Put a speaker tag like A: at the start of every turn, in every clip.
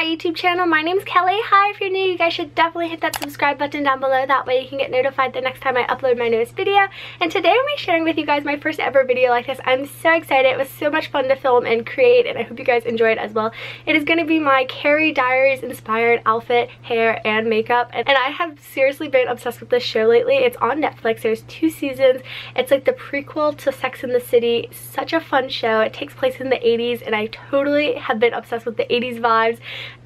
A: YouTube channel. My name's Kelly. Hi, if you're new, you guys should definitely hit that subscribe button down below. That way you can get notified the next time I upload my newest video. And today I'm going to be sharing with you guys my first ever video like this. I'm so excited. It was so much fun to film and create, and I hope you guys enjoyed as well. It is going to be my CARRIE Diaries inspired outfit, hair, and makeup. And I have seriously been obsessed with this show lately. It's on Netflix. There's 2 seasons. It's like the prequel to Sex and the City. Such a fun show. It takes place in the 80s, and I totally have been obsessed with the 80s vibes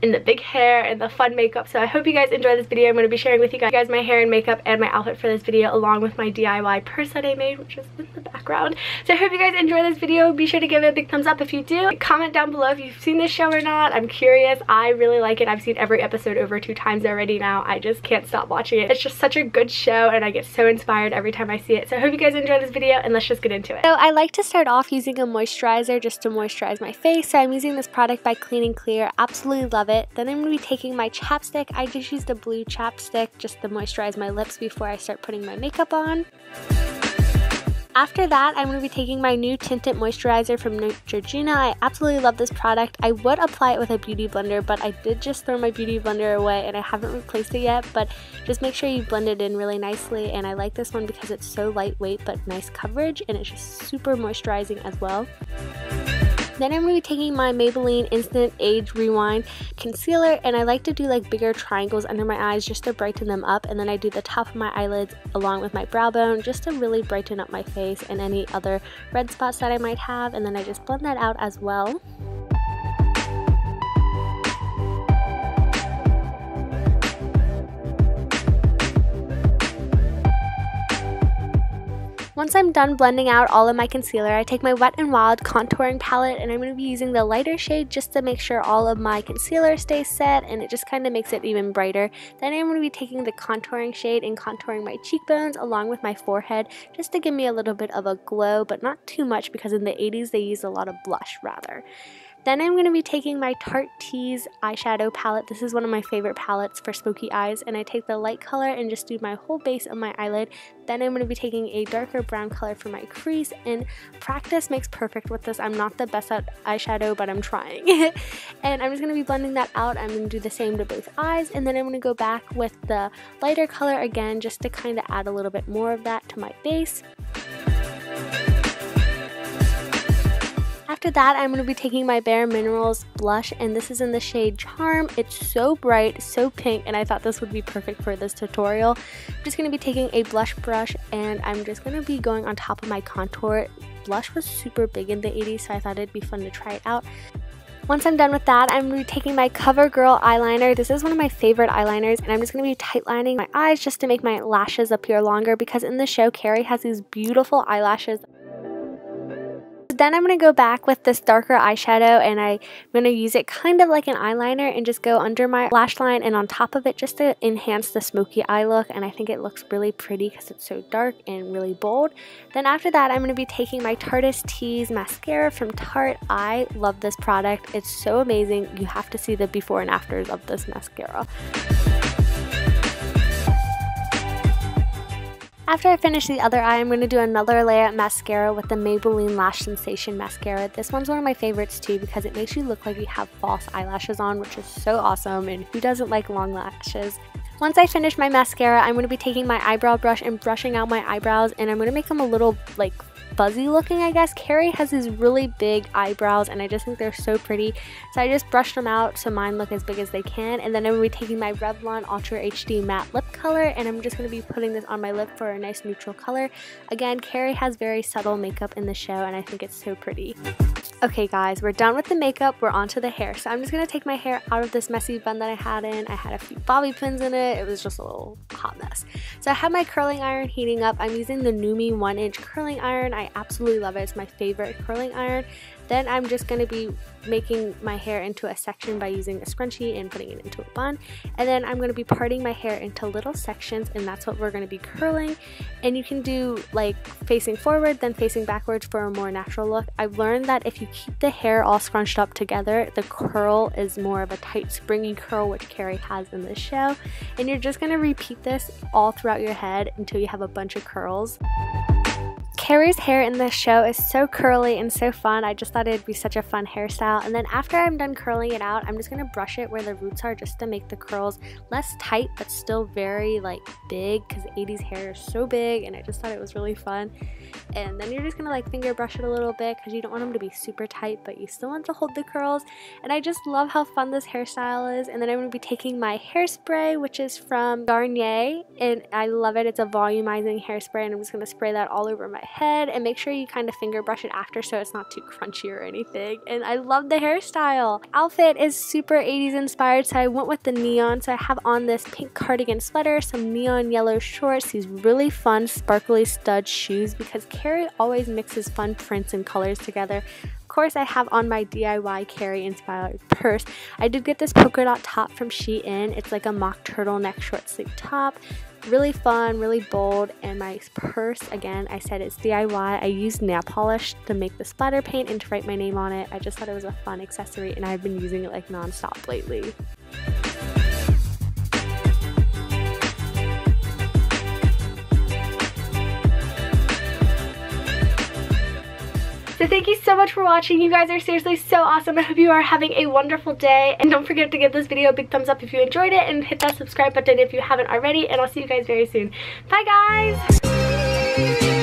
A: and the big hair and the fun makeup. So I hope you guys enjoy this video. I'm going to be sharing with you guys my hair and makeup and my outfit for this video, along with my DIY purse that I made, which is in the background. So I hope you guys enjoy this video. Be sure to give it a big thumbs up if you do. Comment down below if you've seen this show or not. I'm curious. I really like it. I've seen every episode over 2 times already now. I just can't stop watching it. It's just such a good show, and I get so inspired every time I see it. So I hope you guys enjoy this video, and let's just get into it. So I like to start off using a moisturizer just to moisturize my face. So I'm using this product by Clean and Clear. Absolutely love it. Then I'm going to be taking my chapstick. I just used a blue chapstick just to moisturize my lips before I start putting my makeup on. After that, I'm going to be taking my new tinted moisturizer from Neutrogena. I absolutely love this product. I would apply it with a beauty blender, but I did just throw my beauty blender away and I haven't replaced it yet. But just make sure you blend it in really nicely, and I like this one because it's so lightweight but nice coverage, and it's just super moisturizing as well. Then I'm going to be taking my Maybelline Instant Age Rewind Concealer, and I like to do like bigger triangles under my eyes just to brighten them up, and then I do the top of my eyelids along with my brow bone just to really brighten up my face and any other red spots that I might have, and then I just blend that out as well. Once I'm done blending out all of my concealer, I take my Wet n Wild contouring palette, and I'm going to be using the lighter shade just to make sure all of my concealer stays set, and it just kind of makes it even brighter. Then I'm going to be taking the contouring shade and contouring my cheekbones along with my forehead just to give me a little bit of a glow, but not too much because in the 80s they used a lot of blush rather. Then I'm going to be taking my Tarte Tease eyeshadow palette. This is one of my favorite palettes for smoky eyes, and I take the light color and just do my whole base of my eyelid. Then I'm going to be taking a darker brown color for my crease, and practice makes perfect with this. I'm not the best at eyeshadow, but I'm trying. And I'm just going to be blending that out. I'm going to do the same to both eyes, and then I'm going to go back with the lighter color again just to kind of add a little bit more of that to my base. After that, I'm going to be taking my Bare Minerals blush, and this is in the shade Charm. It's so bright, so pink, and I thought this would be perfect for this tutorial. I'm just going to be taking a blush brush, and I'm just going to be going on top of my contour. Blush was super big in the 80s, so I thought it'd be fun to try it out. Once I'm done with that, I'm going to be taking my CoverGirl eyeliner. This is one of my favorite eyeliners, and I'm just going to be tightlining my eyes just to make my lashes appear longer, because in the show, Carrie has these beautiful eyelashes. Then I'm going to go back with this darker eyeshadow, and I'm going to use it kind of like an eyeliner and just go under my lash line and on top of it just to enhance the smoky eye look, and I think it looks really pretty because it's so dark and really bold. Then after that, I'm going to be taking my Tarte Tease mascara from Tarte. I love this product. It's so amazing. You have to see the before and afters of this mascara. After I finish the other eye, I'm going to do another layer of mascara with the Maybelline Lash Sensation Mascara. This one's one of my favorites too because it makes you look like you have false eyelashes on, which is so awesome, and who doesn't like long lashes? Once I finish my mascara, I'm going to be taking my eyebrow brush and brushing out my eyebrows, and I'm going to make them a little like fuzzy looking, I guess. Carrie has these really big eyebrows, and I just think they're so pretty, so I just brushed them out so mine look as big as they can. And then I'm going to be taking my Revlon Ultra HD Matte Lip Color, and I'm just going to be putting this on my lip for a nice neutral color. Again, Carrie has very subtle makeup in the show, and I think it's so pretty. Okay guys, we're done with the makeup, we're on to the hair. So I'm just going to take my hair out of this messy bun that I had in. I had a few bobby pins in it. It was just a little hot mess. So I have my curling iron heating up. I'm using the Numi 1-inch curling iron. I absolutely love it. It's my favorite curling iron. Then I'm just going to be making my hair into a section by using a scrunchie and putting it into a bun. And then I'm going to be parting my hair into little sections, and that's what we're going to be curling. And you can do like facing forward, then facing backwards for a more natural look. I've learned that if you keep the hair all scrunched up together, the curl is more of a tight springy curl, which Carrie has in this show. And you're just going to repeat this all throughout your head until you have a bunch of curls. Carrie's hair in this show is so curly and so fun. I just thought it'd be such a fun hairstyle. And then after I'm done curling it out, I'm just going to brush it where the roots are just to make the curls less tight but still very like big, because 80s hair is so big, and I just thought it was really fun. And then you're just going to like finger brush it a little bit because you don't want them to be super tight, but you still want to hold the curls. And I just love how fun this hairstyle is. And then I'm going to be taking my hairspray, which is from Garnier, and I love it. It's a volumizing hairspray, and I'm just going to spray that all over my head, and make sure you kind of finger brush it after so it's not too crunchy or anything. And I love the hairstyle. Outfit is super 80s inspired, so I went with the neon. So I have on this pink cardigan sweater, some neon yellow shorts, these really fun sparkly stud shoes, because Carrie always mixes fun prints and colors together. Of course, I have on my DIY Carrie inspired purse. I did get this polka dot top from Shein. It's like a mock turtleneck short sleeve top. Really fun, really bold. And my purse, again, I said it's DIY. I used nail polish to make the splatter paint and to write my name on it. I just thought it was a fun accessory, and I've been using it like non-stop lately. So thank you so much for watching. You guys are seriously so awesome. I hope you are having a wonderful day. And don't forget to give this video a big thumbs up if you enjoyed it, and hit that subscribe button if you haven't already. And I'll see you guys very soon. Bye, guys!